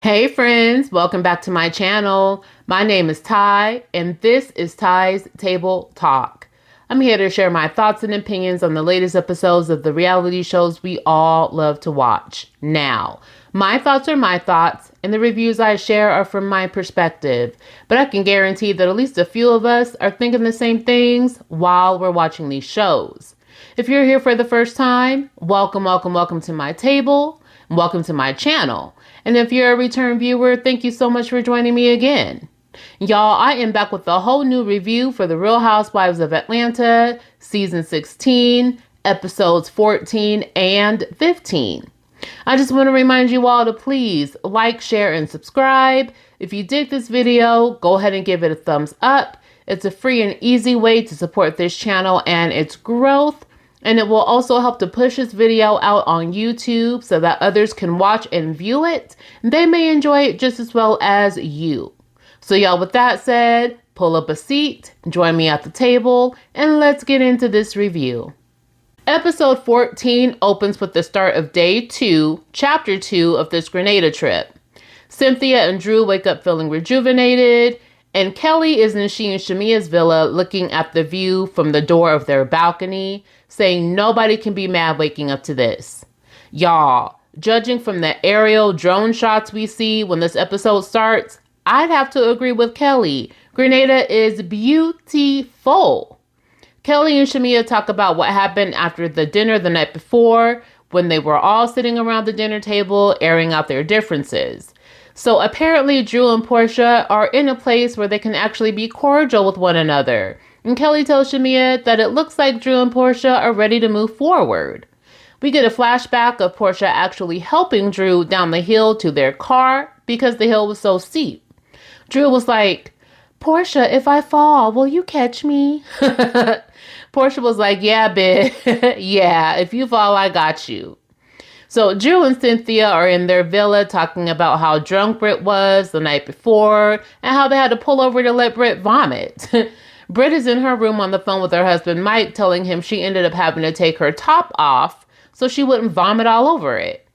Hey friends, welcome back to my channel. My name is Ty, and this is Ty's Table Talk. I'm here to share my thoughts and opinions on the latest episodes of the reality shows we all love to watch. Now, my thoughts are my thoughts, and the reviews I share are from my perspective, but I can guarantee that at least a few of us are thinking the same things while we're watching these shows. If you're here for the first time, welcome to my table. Welcome to my channel. And if you're a return viewer, thank you so much for joining me again. Y'all, I am back with a whole new review for The Real Housewives of Atlanta, Season 16, Episodes 14 and 15. I just want to remind you all to please like, share, and subscribe. If you dig this video, go ahead and give it a thumbs up. It's a free and easy way to support this channel and its growth. And it will also help to push this video out on YouTube so that others can watch and view it. They may enjoy it just as well as you. So y'all, with that said, pull up a seat, join me at the table, and let's get into this review. Episode 14 opens with the start of Day 2, Chapter 2 of this Grenada trip. Cynthia and Drew wake up feeling rejuvenated, and Kelly is in she and Shamia's villa looking at the view from the door of their balcony, saying nobody can be mad waking up to this. Y'all, judging from the aerial drone shots we see when this episode starts, I'd have to agree with Kelly. Grenada is beautiful. Kelly and Shamia talk about what happened after the dinner the night before when they were all sitting around the dinner table airing out their differences. So apparently Drew and Portia are in a place where they can actually be cordial with one another. And Kelly tells Shamia that it looks like Drew and Portia are ready to move forward. We get a flashback of Portia actually helping Drew down the hill to their car because the hill was so steep. Drew was like, "Portia, if I fall, will you catch me?" Portia was like, "Yeah, bitch. Yeah, if you fall, I got you." So Drew and Cynthia are in their villa talking about how drunk Britt was the night before and how they had to pull over to let Britt vomit. Britt is in her room on the phone with her husband Mike, telling him she ended up having to take her top off so she wouldn't vomit all over it.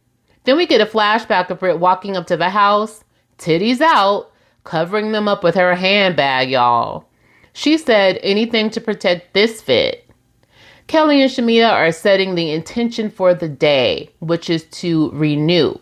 Then we get a flashback of Britt walking up to the house, titties out, covering them up with her handbag, y'all. She said anything to protect this fit. Kelly and Shamia are setting the intention for the day, which is to renew.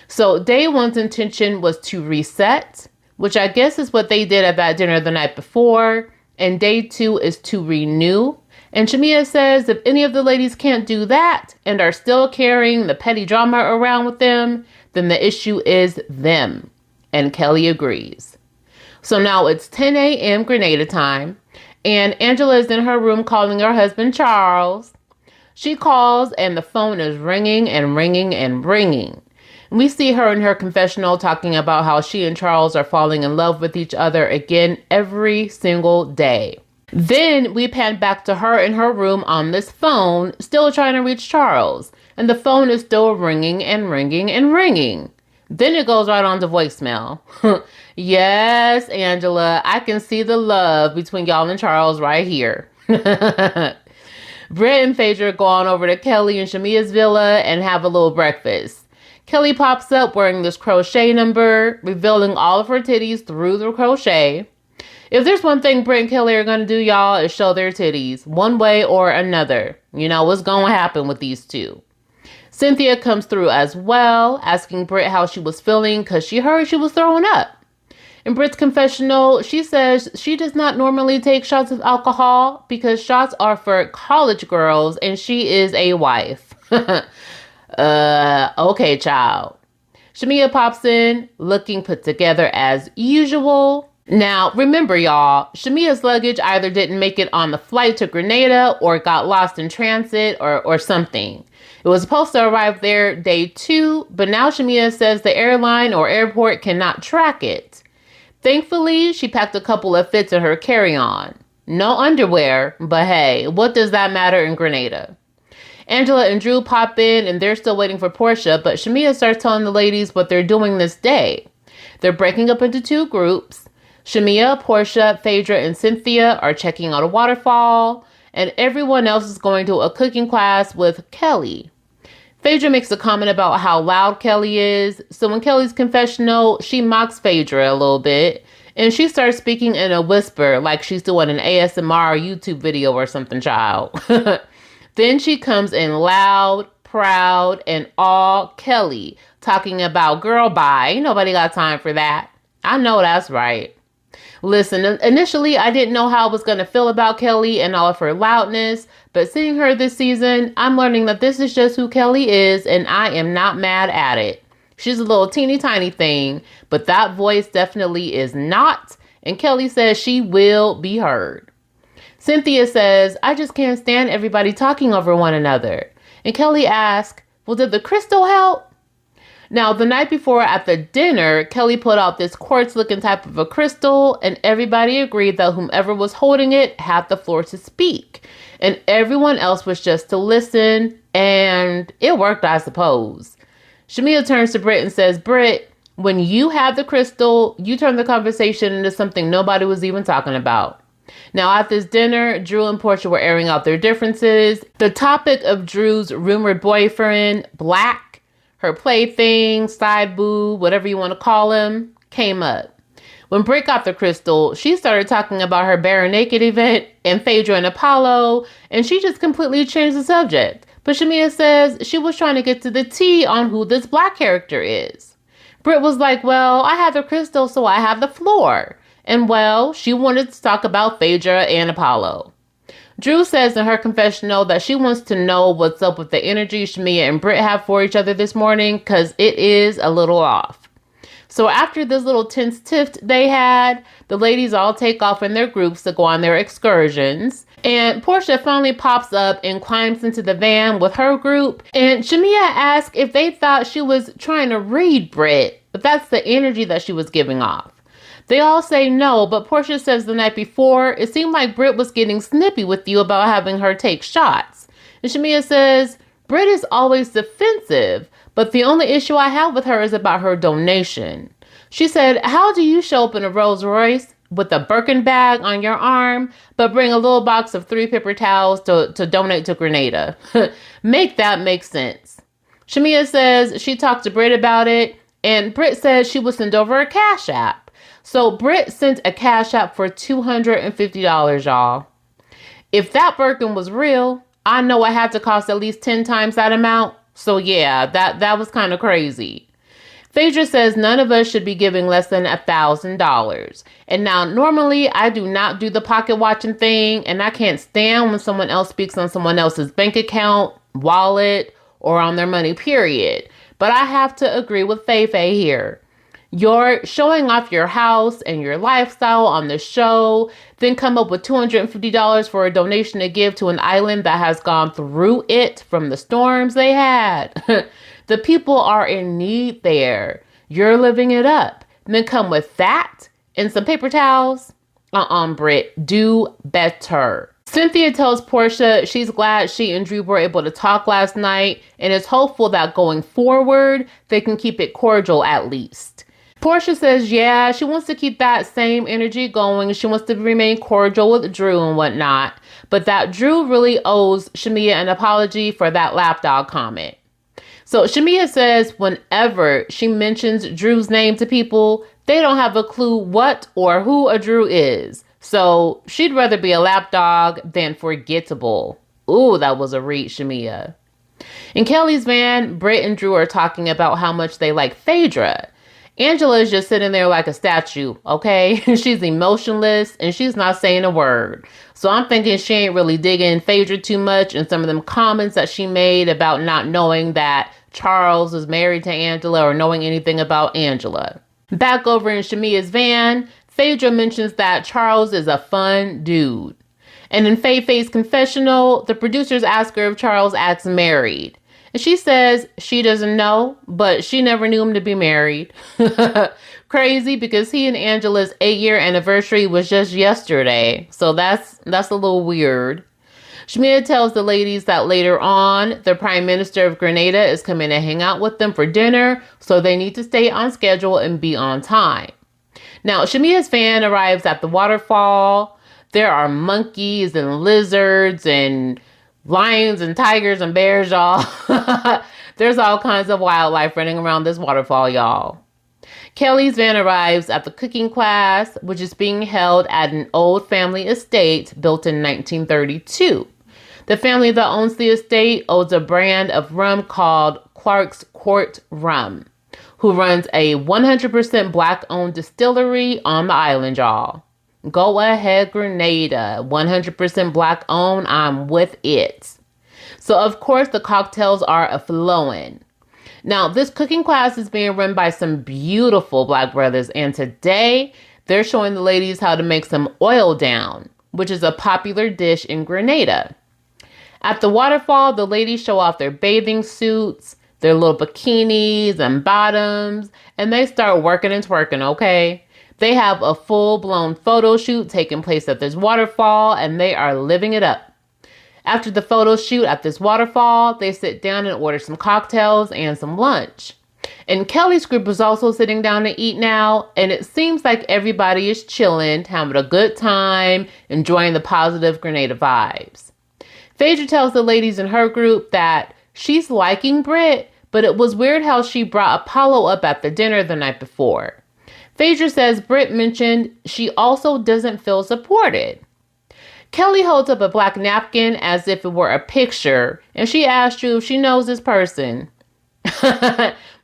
So day one's intention was to reset, which I guess is what they did at that dinner the night before. And day two is to renew. And Shamia says if any of the ladies can't do that and are still carrying the petty drama around with them, then the issue is them. And Kelly agrees. So now it's 10 a.m. Grenada time. And Angela is in her room calling her husband Charles. She calls and the phone is ringing and ringing and ringing. We see her in her confessional talking about how she and Charles are falling in love with each other again every single day. Then we pan back to her in her room on this phone, still trying to reach Charles. And the phone is still ringing and ringing and ringing. Then it goes right on to voicemail. Yes, Angela, I can see the love between y'all and Charles right here. Britt and Phaedra go on over to Kelly and Shamia's villa and have a little breakfast. Kelly pops up wearing this crochet number, revealing all of her titties through the crochet. If there's one thing Britt and Kelly are going to do, y'all, is show their titties one way or another. You know what's going to happen with these two. Cynthia comes through as well, asking Britt how she was feeling because she heard she was throwing up. In Britt's confessional, she says she does not normally take shots of alcohol because shots are for college girls and she is a wife. Okay, child. Shamia pops in, looking put together as usual. Now, remember, y'all, Shamia's luggage either didn't make it on the flight to Grenada or got lost in transit or something. It was supposed to arrive there day 2, but now Shamia says the airline or airport cannot track it. Thankfully, she packed a couple of fits in her carry-on. No underwear, but hey, what does that matter in Grenada? Angela and Drew pop in and they're still waiting for Portia, but Shamia starts telling the ladies what they're doing this day. They're breaking up into 2 groups. Shamia, Portia, Phaedra, and Cynthia are checking out a waterfall, and everyone else is going to a cooking class with Kelly. Phaedra makes a comment about how loud Kelly is. So in Kelly's confessional, she mocks Phaedra a little bit. And she starts speaking in a whisper like she's doing an ASMR YouTube video or something, child. Then she comes in loud, proud, and all Kelly, talking about girl bye. Ain't nobody got time for that. I know that's right. Listen, initially I didn't know how I was going to feel about Kelly and all of her loudness, but seeing her this season, I'm learning that this is just who Kelly is, and I am not mad at it. She's a little teeny tiny thing, but that voice definitely is not, and Kelly says she will be heard. Cynthia says, I just can't stand everybody talking over one another. And Kelly asks, well, did the crystal help? Now, the night before at the dinner, Kelly put out this quartz-looking type of a crystal, and everybody agreed that whomever was holding it had the floor to speak. And everyone else was just to listen, and it worked, I suppose. Shamia turns to Britt and says, Britt, when you had the crystal, you turned the conversation into something nobody was even talking about. Now, at this dinner, Drew and Portia were airing out their differences. The topic of Drew's rumored boyfriend, Black, her plaything, side boo, whatever you want to call him, came up. When Britt got the crystal, she started talking about her bare naked event and Phaedra and Apollo, and she just completely changed the subject. But Shamia says she was trying to get to the tea on who this Black character is. Britt was like, well, I have the crystal, so I have the floor. And well, she wanted to talk about Phaedra and Apollo. Drew says in her confessional that she wants to know what's up with the energy Shamia and Britt have for each other this morning, because it is a little off. So after this little tense tiff they had, the ladies all take off in their groups to go on their excursions. And Portia finally pops up and climbs into the van with her group. And Shamia asks if they thought she was trying to read Britt, but that's the energy that she was giving off. They all say no, but Portia says the night before, it seemed like Britt was getting snippy with you about having her take shots. And Shamia says, Britt is always defensive, but the only issue I have with her is about her donation. She said, how do you show up in a Rolls Royce with a Birkin bag on your arm, but bring a little box of 3 paper towels to donate to Grenada? Make that make sense. Shamia says she talked to Britt about it, and Britt says she would send over a Cash App. So Britt sent a Cash App for $250, y'all. If that Birkin was real, I know it had to cost at least 10 times that amount. So yeah, that was kind of crazy. Phaedra says none of us should be giving less than $1,000. And now normally I do not do the pocket watching thing, and I can't stand when someone else speaks on someone else's bank account, wallet, or on their money, period. But I have to agree with Faye here. You're showing off your house and your lifestyle on the show, then come up with $250 for a donation to give to an island that has gone through it from the storms they had. The people are in need there. You're living it up. And then come with that and some paper towels. Britt, do better. Cynthia tells Portia she's glad she and Drew were able to talk last night and is hopeful that going forward, they can keep it cordial at least. Portia says, yeah, she wants to keep that same energy going. She wants to remain cordial with Drew and whatnot, but that Drew really owes Shamia an apology for that lapdog comment. So Shamia says whenever she mentions Drew's name to people, they don't have a clue what or who a Drew is. So she'd rather be a lapdog than forgettable. Ooh, that was a read, Shamia. In Kelly's van, Britt and Drew are talking about how much they like Phaedra. Angela is just sitting there like a statue, okay? She's emotionless and she's not saying a word. So I'm thinking she ain't really digging Phaedra too much, and some of them comments that she made about not knowing that Charles was married to Angela or knowing anything about Angela. Back over in Shamia's van, Phaedra mentions that Charles is a fun dude. And in Faye-Faye's confessional, the producers ask her if Charles acts married. And she says she doesn't know, but she never knew him to be married. Crazy, because he and Angela's 8-year anniversary was just yesterday. So that's a little weird. Shamia tells the ladies that later on, the Prime Minister of Grenada is coming to hang out with them for dinner, so they need to stay on schedule and be on time. Now, Shamia's van arrives at the waterfall. There are monkeys and lizards and lions and tigers and bears, y'all. There's all kinds of wildlife running around this waterfall, y'all. Kelly's van arrives at the cooking class, which is being held at an old family estate built in 1932. The family that owns the estate owns a brand of rum called Clark's Court Rum, who runs a 100% black-owned distillery on the island, y'all. Go ahead, Grenada. 100% black-owned, I'm with it. So, of course, the cocktails are a-flowing. Now, this cooking class is being run by some beautiful Black brothers, and today they're showing the ladies how to make some oil down, which is a popular dish in Grenada. At the waterfall, the ladies show off their bathing suits, their little bikinis and bottoms, and they start working and twerking, okay? They have a full-blown photo shoot taking place at this waterfall, and they are living it up. After the photo shoot at this waterfall, they sit down and order some cocktails and some lunch. And Kelly's group is also sitting down to eat now, and it seems like everybody is chilling, having a good time, enjoying the positive Grenada vibes. Phaedra tells the ladies in her group that she's liking Britt, but it was weird how she brought Apollo up at the dinner the night before. Phaedra says Britt mentioned she also doesn't feel supported. Kelly holds up a black napkin as if it were a picture, and she asked you if she knows this person.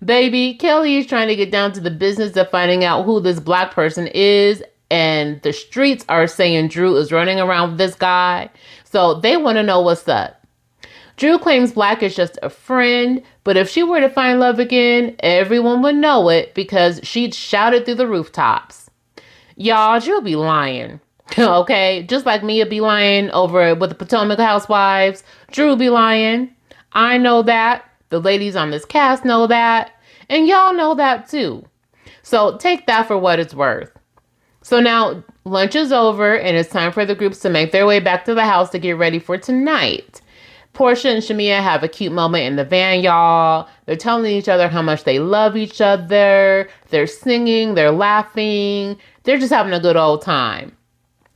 Baby, Kelly is trying to get down to the business of finding out who this black person is, and the streets are saying Drew is running around with this guy, so they want to know what's up. Drew claims Black is just a friend, but if she were to find love again, everyone would know it because she'd shout it through the rooftops. Y'all, Drew be lying. Okay, just like Mia be lying over with the Potomac Housewives, Drew be lying. I know that. The ladies on this cast know that. And y'all know that too. So take that for what it's worth. So now lunch is over and it's time for the groups to make their way back to the house to get ready for tonight. Portia and Shamia have a cute moment in the van, y'all. They're telling each other how much they love each other. They're singing, they're laughing. They're just having a good old time.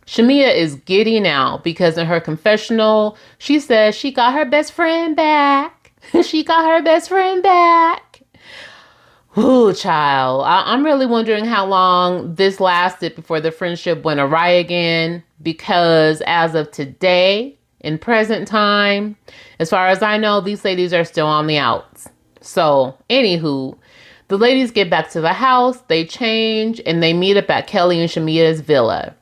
Shamia is giddy now because in her confessional, she says she got her best friend back. She got her best friend back. Ooh, child. I'm really wondering how long this lasted before the friendship went awry again, because as of today, in present time, as far as I know, these ladies are still on the outs. So, anywho, the ladies get back to the house, they change, and they meet up at Kelly and Shamia's villa.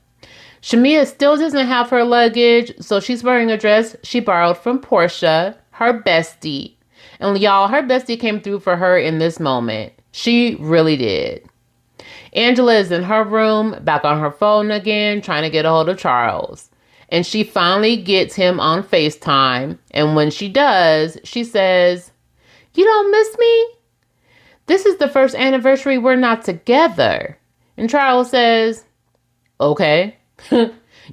Shamia still doesn't have her luggage, so she's wearing a dress she borrowed from Portia, her bestie. And y'all, her bestie came through for her in this moment. She really did. Angela is in her room, back on her phone again, trying to get a hold of Charles. And she finally gets him on FaceTime. And when she does, she says, "You don't miss me? This is the first anniversary we're not together." And Charles says, "Okay."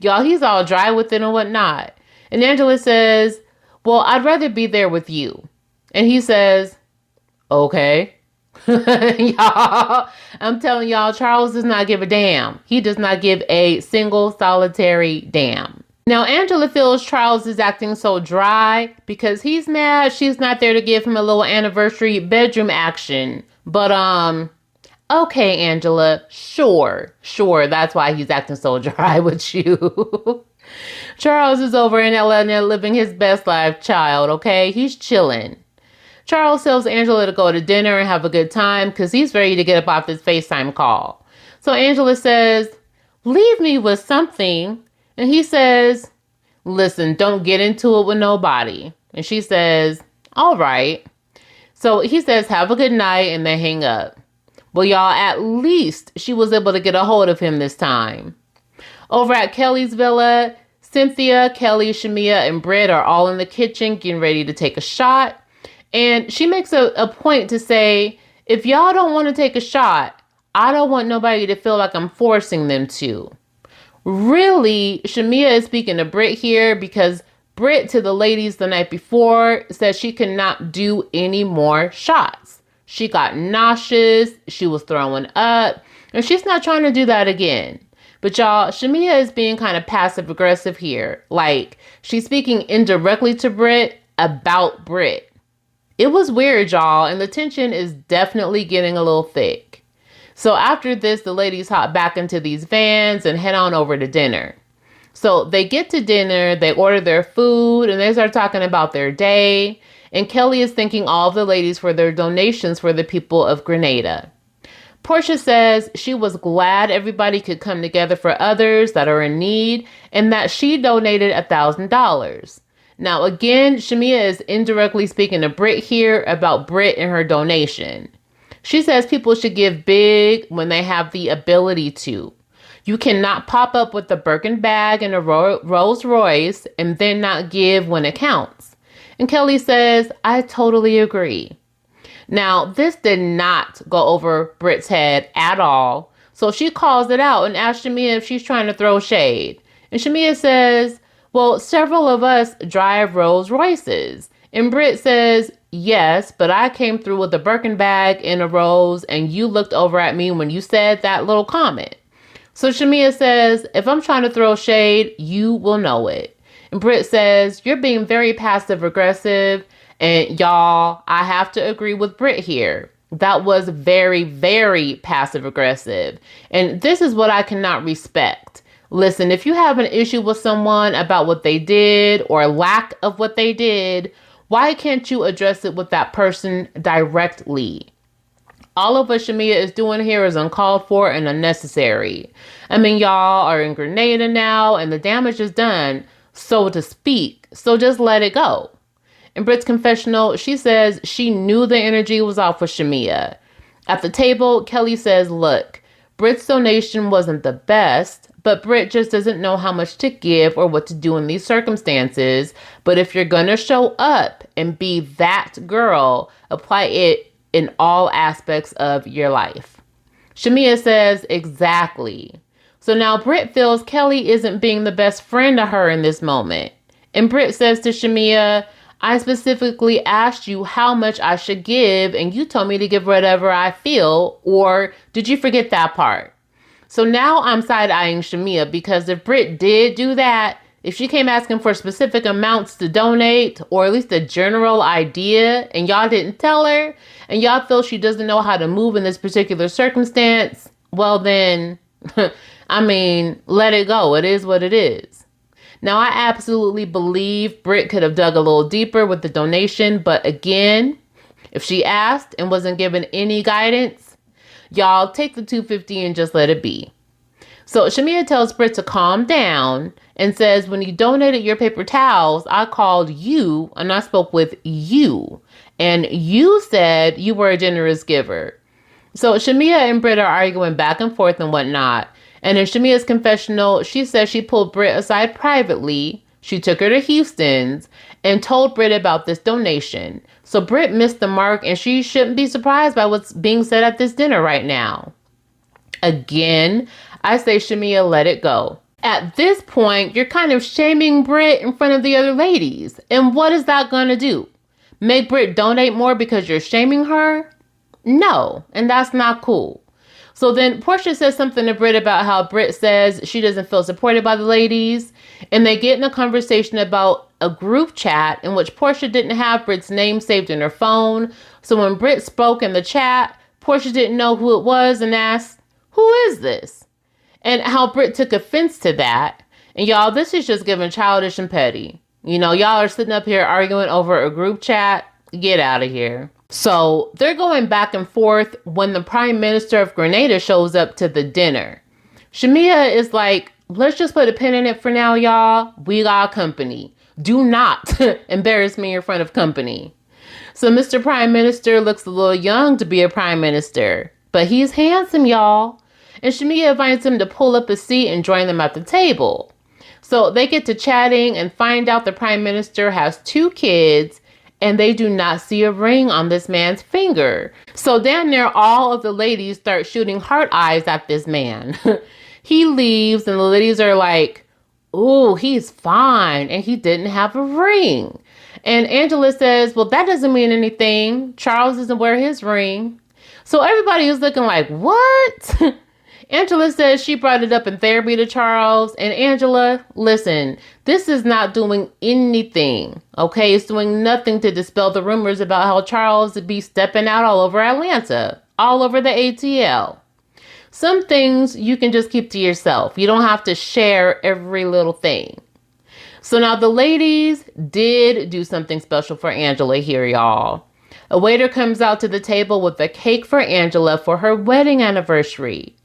Y'all, he's all dry with it and whatnot. And Angela says, "Well, I'd rather be there with you." And he says, "Okay." Y'all, I'm telling y'all, Charles does not give a damn. He does not give a single solitary damn. Now, Angela feels Charles is acting so dry because he's mad she's not there to give him a little anniversary bedroom action. But, okay, Angela, sure, that's why he's acting so dry with you. Charles is over in Atlanta living his best life, child, okay? He's chilling. Charles tells Angela to go to dinner and have a good time because he's ready to get up off this FaceTime call. So Angela says, "Leave me with something." And he says, "Listen, don't get into it with nobody." And she says, "All right." So he says, "Have a good night," and they hang up. Well, y'all, at least she was able to get a hold of him this time. Over at Kelly's villa, Cynthia, Kelly, Shamia, and Britt are all in the kitchen getting ready to take a shot. And she makes a point to say, if y'all don't want to take a shot, I don't want nobody to feel like I'm forcing them to. Really, Shamia is speaking to Britt here because Britt to the ladies the night before said she could not do any more shots. She got nauseous, she was throwing up, and she's not trying to do that again. But y'all, Shamia is being kind of passive aggressive here. Like, she's speaking indirectly to Britt about Britt. It was weird, y'all, and the tension is definitely getting a little thick. So after this, the ladies hop back into these vans and head on over to dinner. So they get to dinner, they order their food, and they start talking about their day. And Kelly is thanking all of the ladies for their donations for the people of Grenada. Portia says she was glad everybody could come together for others that are in need and that she donated $1,000. Now, again, Shamia is indirectly speaking to Britt here about Britt and her donation. She says people should give big when they have the ability to. You cannot pop up with a Birkin bag and a Rolls Royce and then not give when it counts. And Kelly says, I totally agree. Now, this did not go over Britt's head at all. So she calls it out and asks Shamia if she's trying to throw shade. And Shamia says, well, several of us drive Rolls Royces. And Britt says, yes, but I came through with a Birkin bag and a Rolls, and you looked over at me when you said that little comment. So Shamia says, if I'm trying to throw shade, you will know it. And Britt says, you're being very passive aggressive. And y'all, I have to agree with Britt here. That was very, very passive aggressive. And this is what I cannot respect. Listen, if you have an issue with someone about what they did or lack of what they did, why can't you address it with that person directly? All of what Shamia is doing here is uncalled for and unnecessary. I mean, y'all are in Grenada now and the damage is done, so to speak. So just let it go. In Britt's confessional, she says she knew the energy was off with Shamia. At the table, Kelly says, look, Britt's donation wasn't the best, but Britt just doesn't know how much to give or what to do in these circumstances. But if you're going to show up and be that girl, apply it in all aspects of your life. Shamia says, exactly. So now Britt feels Kelly isn't being the best friend to her in this moment. And Britt says to Shamia, I specifically asked you how much I should give, and you told me to give whatever I feel, or did you forget that part? So now I'm side-eyeing Shamia because if Britt did do that, if she came asking for specific amounts to donate, or at least a general idea, and y'all didn't tell her, and y'all feel she doesn't know how to move in this particular circumstance, well then, I mean, let it go. It is what it is. Now, I absolutely believe Britt could have dug a little deeper with the donation, but again, if she asked and wasn't given any guidance, y'all take the $250 and just let it be. So Shamia tells Britt to calm down and says, when you donated your paper towels, I called you and I spoke with you. And you said you were a generous giver. So Shamia and Britt are arguing back and forth and whatnot. And in Shamia's confessional, she says she pulled Britt aside privately. She took her to Houston's and told Britt about this donation. So Britt missed the mark and she shouldn't be surprised by what's being said at this dinner right now. Again, I say Shamia, let it go. At this point, you're kind of shaming Britt in front of the other ladies. And what is that going to do? Make Britt donate more because you're shaming her? No, and that's not cool. So then Portia says something to Britt about how Britt says she doesn't feel supported by the ladies. And they get in a conversation about a group chat in which Portia didn't have Britt's name saved in her phone. So when Britt spoke in the chat, Portia didn't know who it was and asked, who is this? And how Britt took offense to that. And y'all, this is just giving childish and petty. You know, y'all are sitting up here arguing over a group chat. Get out of here. So they're going back and forth when the Prime Minister of Grenada shows up to the dinner. Shamia is like, let's just put a pin in it for now, y'all. We got company. Do not embarrass me in front of company. So Mr. Prime Minister looks a little young to be a prime minister, but he's handsome, y'all. And Shamia invites him to pull up a seat and join them at the table. So they get to chatting and find out the prime minister has 2 kids and they do not see a ring on this man's finger. So down there, all of the ladies start shooting heart eyes at this man. He leaves and the ladies are like, ooh, he's fine. And he didn't have a ring. And Angela says, well, that doesn't mean anything. Charles doesn't wear his ring. So everybody is looking like, what? Angela says she brought it up in therapy to Charles. And Angela, listen, this is not doing anything, okay? It's doing nothing to dispel the rumors about how Charles would be stepping out all over Atlanta, all over the ATL. Some things you can just keep to yourself. You don't have to share every little thing. So now the ladies did do something special for Angela here, y'all. A waiter comes out to the table with a cake for Angela for her wedding anniversary.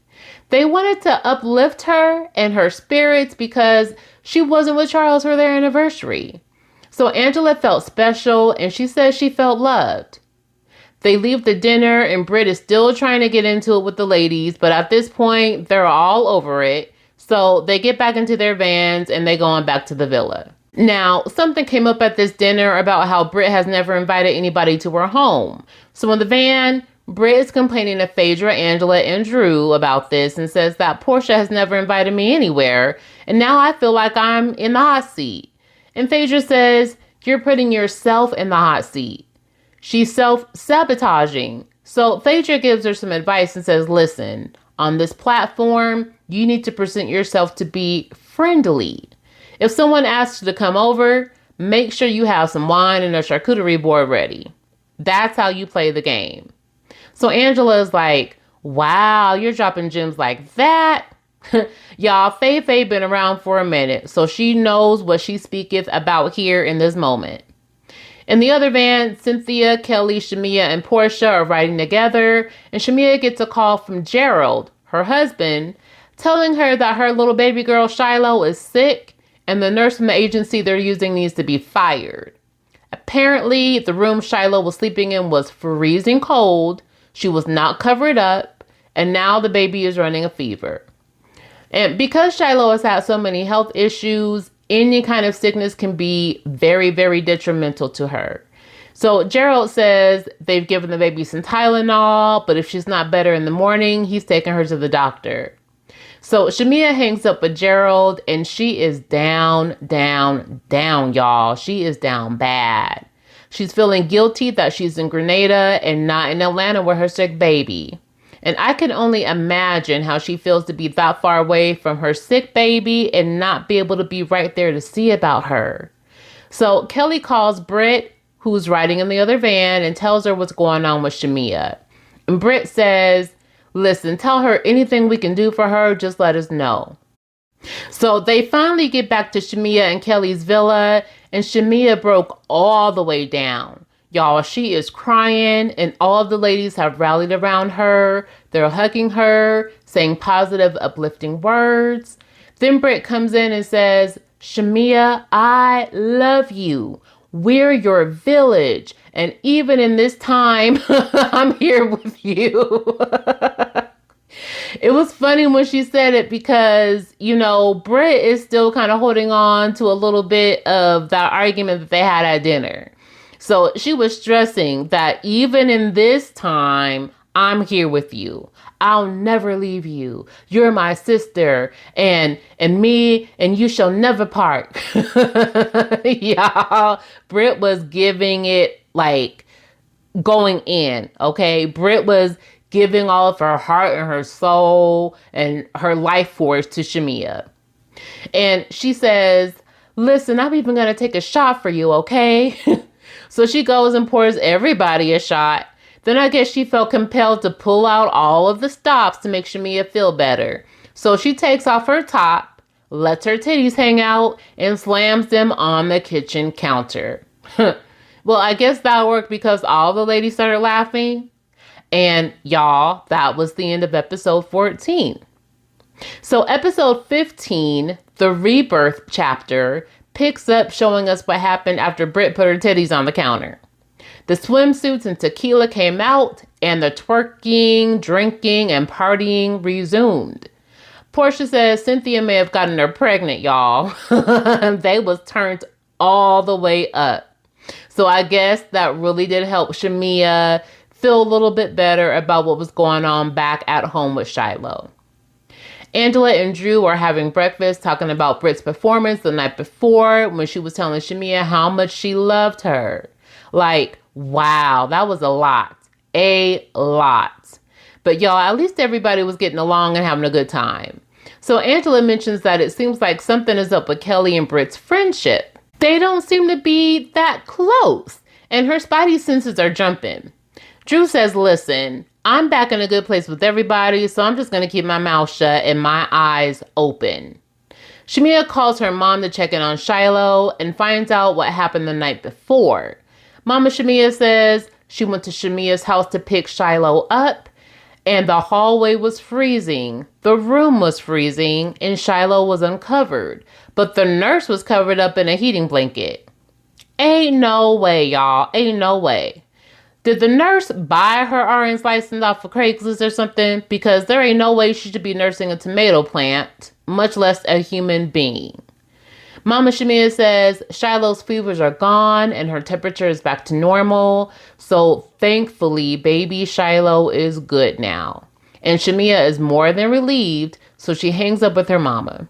They wanted to uplift her and her spirits because she wasn't with Charles for their anniversary. So Angela felt special and she says she felt loved. They leave the dinner and Britt is still trying to get into it with the ladies, but at this point, they're all over it. So they get back into their vans and they go on back to the villa. Now, something came up at this dinner about how Britt has never invited anybody to her home. So in the van, Britt is complaining to Phaedra, Angela, and Drew about this and says that Portia has never invited me anywhere. And now I feel like I'm in the hot seat. And Phaedra says, you're putting yourself in the hot seat. She's self-sabotaging. So Phaedra gives her some advice and says, listen, on this platform, you need to present yourself to be friendly. If someone asks you to come over, make sure you have some wine and a charcuterie board ready. That's how you play the game. So Angela is like, wow, you're dropping gems like that. Y'all, Faye been around for a minute, so she knows what she speaketh about here in this moment. In the other van, Cynthia, Kelly, Shamia, and Portia are riding together, and Shamia gets a call from Gerald, her husband, telling her that her little baby girl Shiloh is sick, and the nurse from the agency they're using needs to be fired. Apparently, the room Shiloh was sleeping in was freezing cold, she was not covered up, and now the baby is running a fever. And because Shiloh has had so many health issues, any kind of sickness can be very, very detrimental to her. So Gerald says they've given the baby some Tylenol, but if she's not better in the morning, he's taking her to the doctor. So Shamia hangs up with Gerald and she is down, y'all. She is down bad. She's feeling guilty that she's in Grenada and not in Atlanta with her sick baby. And I can only imagine how she feels to be that far away from her sick baby and not be able to be right there to see about her. So Kelly calls Britt, who's riding in the other van, and tells her what's going on with Shamia. And Britt says, listen, tell her anything we can do for her, just let us know. So they finally get back to Shamia and Kelly's villa, and Shamia broke all the way down. Y'all, she is crying and all of the ladies have rallied around her. They're hugging her, saying positive, uplifting words. Then Britt comes in and says, Shamia, I love you. We're your village. And even in this time, I'm here with you. It was funny when she said it because, you know, Britt is still kind of holding on to a little bit of that argument that they had at dinner. So she was stressing that even in this time, I'm here with you. I'll never leave you. You're my sister and me and you shall never part. Y'all, Britt was giving it like going in, okay? Britt was giving all of her heart and her soul and her life force to Shamia. And she says, listen, I'm even going to take a shot for you, okay? So she goes and pours everybody a shot. Then I guess she felt compelled to pull out all of the stops to make Shamia feel better. So she takes off her top, lets her titties hang out, and slams them on the kitchen counter. Well, I guess that worked because all the ladies started laughing. And y'all, that was the end of episode 14. So episode 15, the rebirth chapter, picks up showing us what happened after Britt put her titties on the counter. The swimsuits and tequila came out and the twerking, drinking, and partying resumed. Portia says Cynthia may have gotten her pregnant, y'all. They was turned all the way up. So I guess that really did help Shamia feel a little bit better about what was going on back at home with Shiloh. Angela and Drew are having breakfast talking about Britt's performance the night before when she was telling Shamia how much she loved her. Like, wow, that was a lot. A lot. But y'all, at least everybody was getting along and having a good time. So Angela mentions that it seems like something is up with Kelly and Britt's friendship. They don't seem to be that close, and her spidey senses are jumping. Drew says, listen, I'm back in a good place with everybody, so I'm just going to keep my mouth shut and my eyes open. Shamia calls her mom to check in on Shiloh and finds out what happened the night before. Mama Shamia says she went to Shamia's house to pick Shiloh up, and the hallway was freezing, the room was freezing, and Shiloh was uncovered, but the nurse was covered up in a heating blanket. Ain't no way, y'all. Ain't no way. Did the nurse buy her RN's license off of Craigslist or something? Because there ain't no way she should be nursing a tomato plant, much less a human being. Mama Shamia says Shiloh's fevers are gone and her temperature is back to normal. So thankfully, baby Shiloh is good now. And Shamia is more than relieved, so she hangs up with her mama.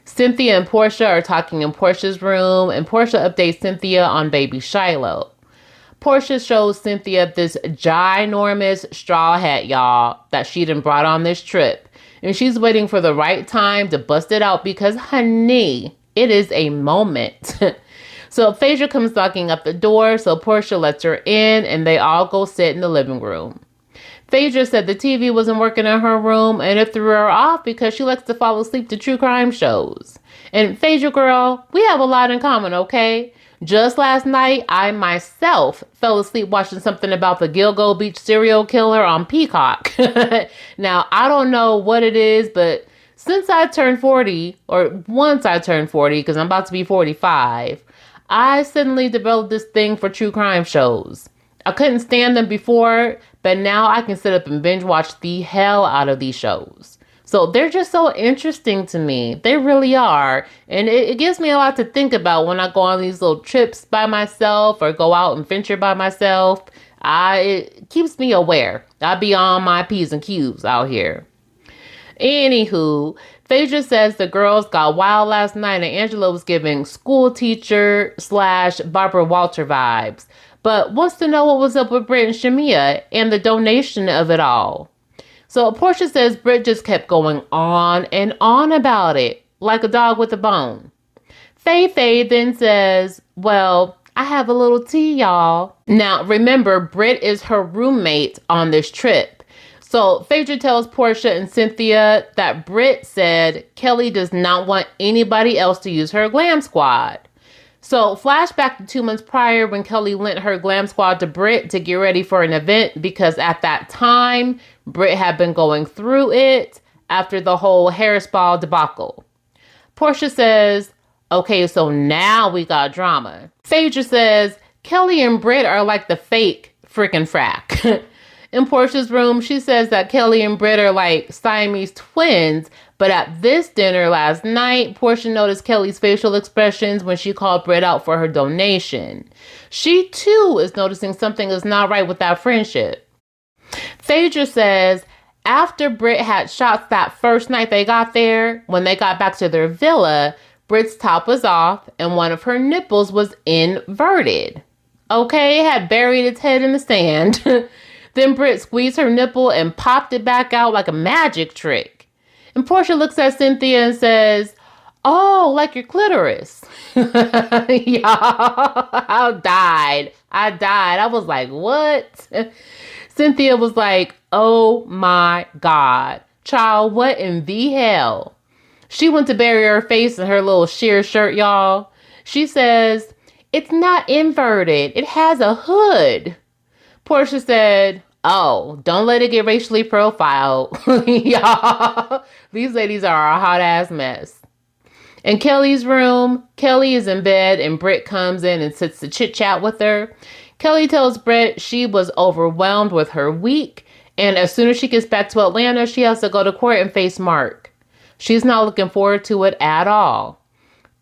Cynthia and Portia are talking in Portia's room, and Portia updates Cynthia on baby Shiloh. Portia shows Cynthia this ginormous straw hat, y'all, that she done brought on this trip. And she's waiting for the right time to bust it out because, honey, it is a moment. So Phaedra comes knocking up the door, so Portia lets her in, and they all go sit in the living room. Phaedra said the TV wasn't working in her room, and it threw her off because she likes to fall asleep to true crime shows. And Phaedra, girl, we have a lot in common, okay? Just last night, I myself fell asleep watching something about the Gilgo Beach serial killer on Peacock. Now, I don't know what it is, but since I turned 40, or once I turned 40, because I'm about to be 45, I suddenly developed this thing for true crime shows. I couldn't stand them before, but now I can sit up and binge watch the hell out of these shows. So they're just so interesting to me. They really are. And it gives me a lot to think about when I go on these little trips by myself or go out and venture by myself. It keeps me aware. I be on my P's and Q's out here. Anywho, Phaedra says the girls got wild last night and Angela was giving school teacher / Barbara Walter vibes, but wants to know what was up with Britt and Shamia and the donation of it all. So Portia says Britt just kept going on and on about it, like a dog with a bone. Faye then says, well, I have a little tea, y'all. Now, remember, Britt is her roommate on this trip. So Phaedra tells Portia and Cynthia that Britt said Kelly does not want anybody else to use her glam squad. So flashback to 2 months prior when Kelly lent her glam squad to Britt to get ready for an event because at that time, Britt had been going through it after the whole Harris Ball debacle. Portia says, okay, so now we got drama. Phaedra says, Kelly and Britt are like the fake freaking frack. In Portia's room, she says that Kelly and Britt are like Siamese twins, but at this dinner last night, Portia noticed Kelly's facial expressions when she called Britt out for her donation. She too is noticing something is not right with that friendship. Phaedra says after Britt had shots that first night they got there, when they got back to their villa, Britt's top was off and one of her nipples was inverted. Okay, it had buried its head in the sand. Then Britt squeezed her nipple and popped it back out like a magic trick. And Portia looks at Cynthia and says, oh, like your clitoris. Y'all, I died. I was like, what? Cynthia was like, oh my God. Child, what in the hell? She went to bury her face in her little sheer shirt, y'all. She says, it's not inverted. It has a hood. Portia said, oh, don't let it get racially profiled. Y'all, these ladies are a hot ass mess. In Kelly's room, Kelly is in bed and Britt comes in and sits to chit chat with her. Kelly tells Britt she was overwhelmed with her week, and as soon as she gets back to Atlanta, she has to go to court and face Mark. She's not looking forward to it at all.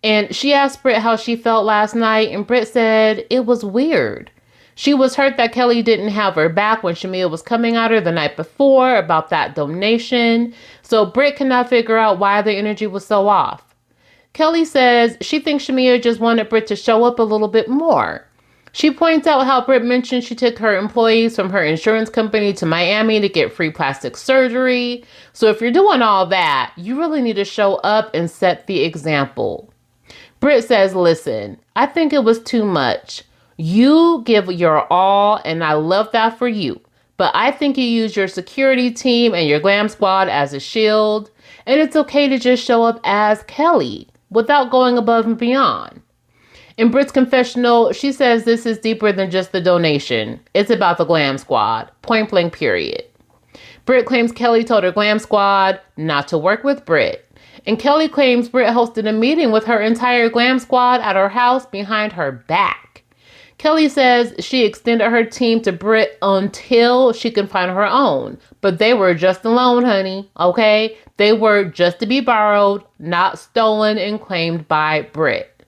And she asked Britt how she felt last night, and Britt said it was weird. She was hurt that Kelly didn't have her back when Shamia was coming at her the night before about that donation. So Britt cannot figure out why the energy was so off. Kelly says she thinks Shamia just wanted Britt to show up a little bit more. She points out how Britt mentioned she took her employees from her insurance company to Miami to get free plastic surgery. So if you're doing all that, you really need to show up and set the example. Britt says, listen, I think it was too much. You give your all, and I love that for you. But I think you use your security team and your glam squad as a shield. And it's okay to just show up as Kelly without going above and beyond. In Britt's confessional, she says this is deeper than just the donation. It's about the glam squad. Point blank, period. Britt claims Kelly told her glam squad not to work with Britt. And Kelly claims Britt hosted a meeting with her entire glam squad at her house behind her back. Kelly says she extended her team to Britt until she can find her own. But they were just a loan, honey, okay? They were just to be borrowed, not stolen and claimed by Britt.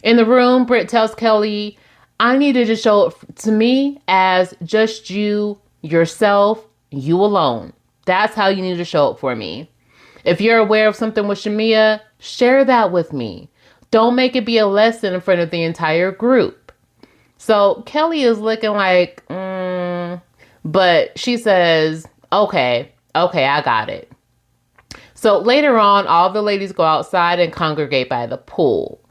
In the room, Britt tells Kelly, I need you to show up to me as just you, yourself, you alone. That's how you need to show up for me. If you're aware of something with Shamia, share that with me. Don't make it be a lesson in front of the entire group. So Kelly is looking like, but she says, okay, I got it. So later on, all the ladies go outside and congregate by the pool.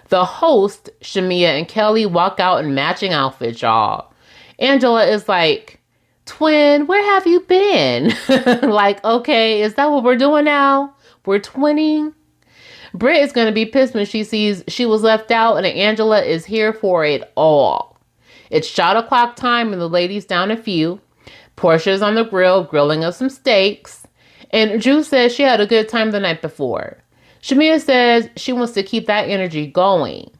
The host, Shamia and Kelly, walk out in matching outfits, y'all. Angela is like, twin, where have you been? Like, okay, is that what we're doing now? We're twinning? Britt is going to be pissed when she sees she was left out and Angela is here for it all. It's shot o'clock time and the ladies down a few. Portia's on the grill, grilling up some steaks. And Drew says she had a good time the night before. Shamia says she wants to keep that energy going.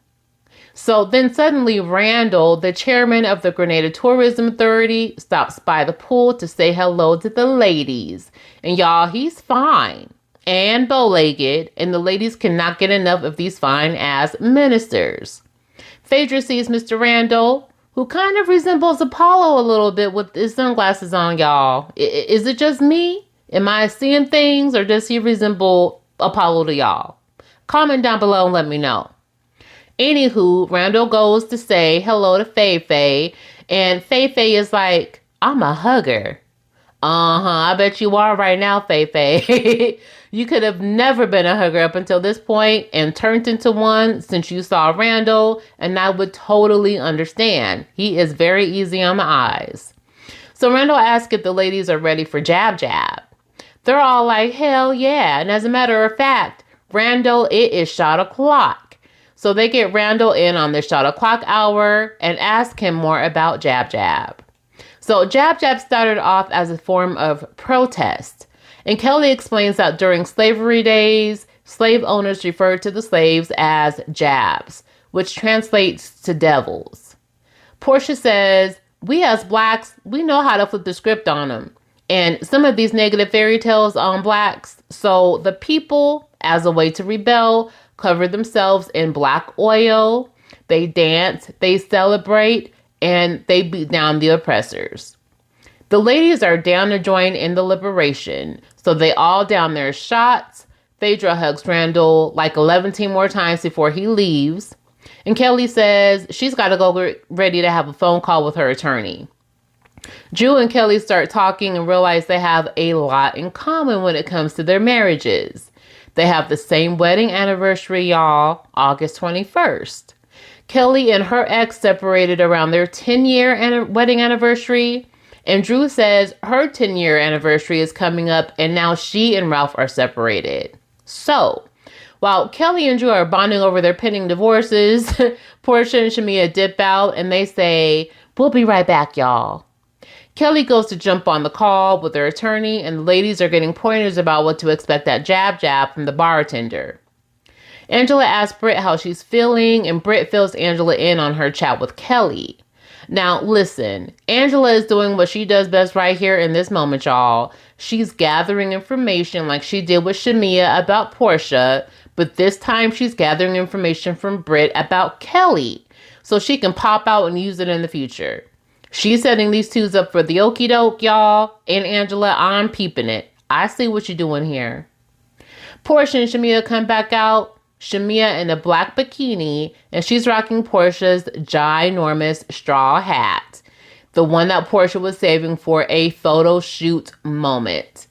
So then suddenly Randall, the chairman of the Grenada Tourism Authority, stops by the pool to say hello to the ladies. And y'all, he's fine and bow-legged, and the ladies cannot get enough of these fine-ass ministers. Phaedra sees Mr. Randall, who kind of resembles Apollo a little bit with his sunglasses on, y'all. Is it just me? Am I seeing things, or does he resemble Apollo to y'all? Comment down below and let me know. Anywho, Randall goes to say hello to Faye, and Faye is like, I'm a hugger. I bet you are right now, Faye. You could have never been a hugger up until this point and turned into one since you saw Randall, and I would totally understand. He is very easy on the eyes. So Randall asks if the ladies are ready for Jab Jab. They're all like, hell yeah. And as a matter of fact, Randall, it is shot o'clock. So they get Randall in on the shot o'clock hour and ask him more about Jab Jab. So Jab Jab started off as a form of protest. And Kelly explains that during slavery days, slave owners referred to the slaves as jabs, which translates to devils. Portia says, we as blacks, we know how to flip the script on them. And some of these negative fairy tales on blacks. So the people, as a way to rebel, cover themselves in black oil. They dance, they celebrate, and they beat down the oppressors. The ladies are down to join in the liberation. So they all down their shots. Phaedra hugs Randall like 11 more times before he leaves. And Kelly says she's got to go get ready to have a phone call with her attorney. Drew and Kelly start talking and realize they have a lot in common when it comes to their marriages. They have the same wedding anniversary, y'all, August 21st. Kelly and her ex separated around their 10-year wedding anniversary. And Drew says her 10-year anniversary is coming up and now she and Ralph are separated. So, while Kelly and Drew are bonding over their pending divorces, Portia and Shamia dip out and they say, we'll be right back, y'all. Kelly goes to jump on the call with her attorney, and the ladies are getting pointers about what to expect at Jab Jab from the bartender. Angela asks Britt how she's feeling, and Britt fills Angela in on her chat with Kelly. Now, listen, Angela is doing what she does best right here in this moment, y'all. She's gathering information like she did with Shamia about Portia, but this time she's gathering information from Britt about Kelly, so she can pop out and use it in the future. She's setting these twos up for the okie doke, y'all. And Angela, I'm peeping it. I see what you're doing here. Portia and Shamia come back out. Shamia in a black bikini, and she's rocking Portia's ginormous straw hat, the one that Portia was saving for a photo shoot moment.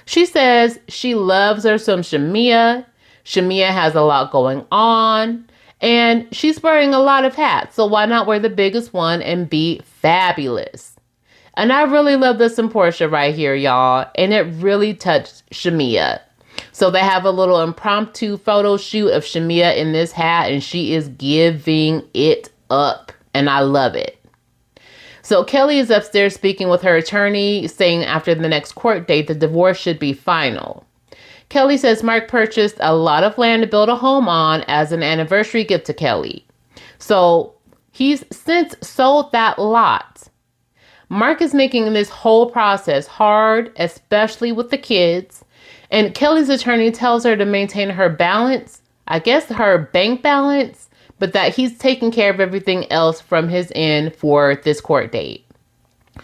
She says she loves her some Shamia. Shamia has a lot going on, and she's wearing a lot of hats, so why not wear the biggest one and be fabulous? And I really love this in Portia right here, y'all, and it really touched Shamia. So they have a little impromptu photo shoot of Shamia in this hat, and she is giving it up, and I love it. So Kelly is upstairs speaking with her attorney, saying after the next court date, the divorce should be final. Kelly says Mark purchased a lot of land to build a home on as an anniversary gift to Kelly. So he's since sold that lot. Mark is making this whole process hard, especially with the kids. And Kelly's attorney tells her to maintain her balance, I guess her bank balance, but that he's taking care of everything else from his end for this court date.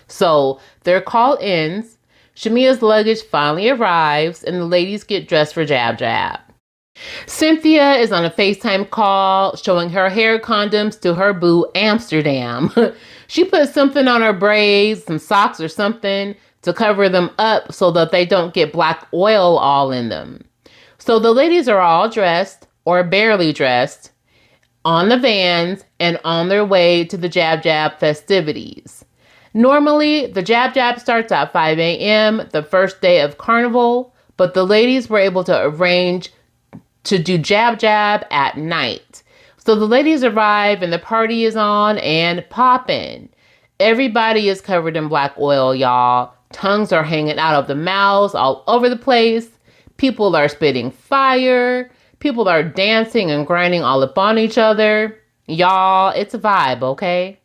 So their call ends. Shamia's luggage finally arrives, and the ladies get dressed for Jab Jab. Cynthia is on a FaceTime call showing her hair condoms to her boo Amsterdam. She put something on her braids, some socks or something, to cover them up so that they don't get black oil all in them. So the ladies are all dressed, or barely dressed, on the vans and on their way to the Jab Jab festivities. Normally, the Jab Jab starts at 5 a.m. the first day of Carnival, but the ladies were able to arrange to do Jab Jab at night. So the ladies arrive and the party is on and poppin'. Everybody is covered in black oil, y'all. Tongues are hanging out of the mouths all over the place. People are spitting fire. People are dancing and grinding all up on each other. Y'all, it's a vibe, okay?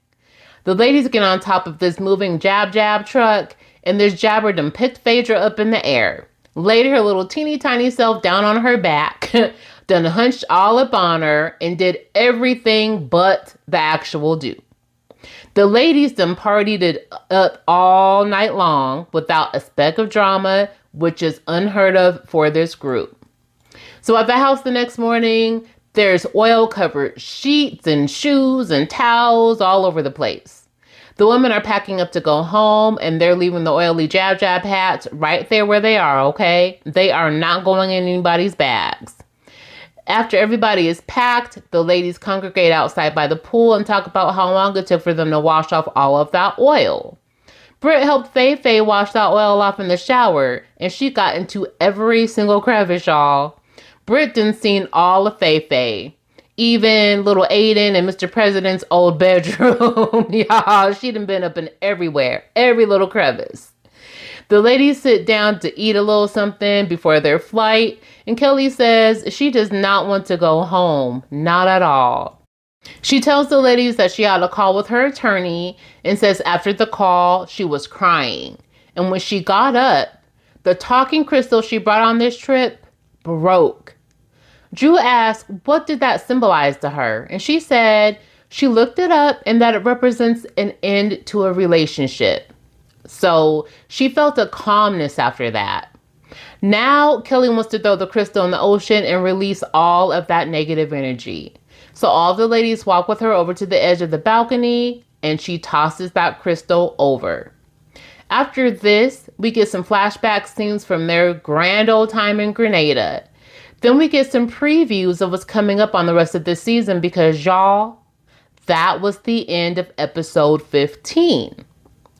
The ladies get on top of this moving Jab Jab truck, and this jabber done picked Phaedra up in the air, laid her little teeny tiny self down on her back, done hunched all up on her, and did everything but the actual do. The ladies done partied it up all night long without a speck of drama, which is unheard of for this group. So at the house the next morning, there's oil-covered sheets and shoes and towels all over the place. The women are packing up to go home, and they're leaving the oily Jab Jab hats right there where they are, okay? They are not going in anybody's bags. After everybody is packed, the ladies congregate outside by the pool and talk about how long it took for them to wash off all of that oil. Britt helped Faye wash that oil off in the shower, and she got into every single crevice, y'all. Britt done seen all of Faye. Even little Aiden and Mr. President's old bedroom. Y'all, she done been up in everywhere. Every little crevice. The ladies sit down to eat a little something before their flight. And Kelly says she does not want to go home. Not at all. She tells the ladies that she had a call with her attorney and says after the call, she was crying. And when she got up, the talking crystal she brought on this trip broke. Drew asked, what did that symbolize to her? And she said she looked it up and that it represents an end to a relationship. So she felt a calmness after that. Now Kelly wants to throw the crystal in the ocean and release all of that negative energy. So all the ladies walk with her over to the edge of the balcony and she tosses that crystal over. After this, we get some flashback scenes from their grand old time in Grenada. Then we get some previews of what's coming up on the rest of this season because, y'all, that was the end of episode 15.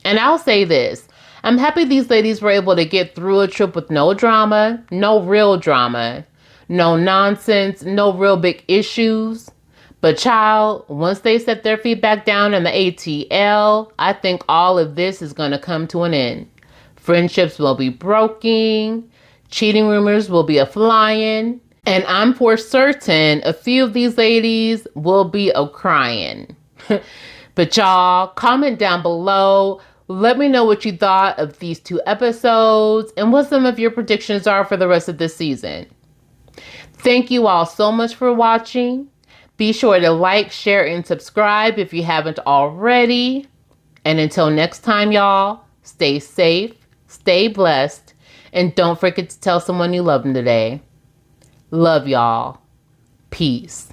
And I'll say this. I'm happy these ladies were able to get through a trip with no drama, no real drama, no nonsense, no real big issues. But child, once they set their feet back down in the ATL, I think all of this is going to come to an end. Friendships will be broken. Cheating rumors will be a-flying. And I'm for certain a few of these ladies will be a-crying. But y'all, comment down below. Let me know what you thought of these 2 episodes and what some of your predictions are for the rest of this season. Thank you all so much for watching. Be sure to like, share, and subscribe if you haven't already. And until next time, y'all, stay safe, stay blessed, and don't forget to tell someone you love them today. Love y'all. Peace.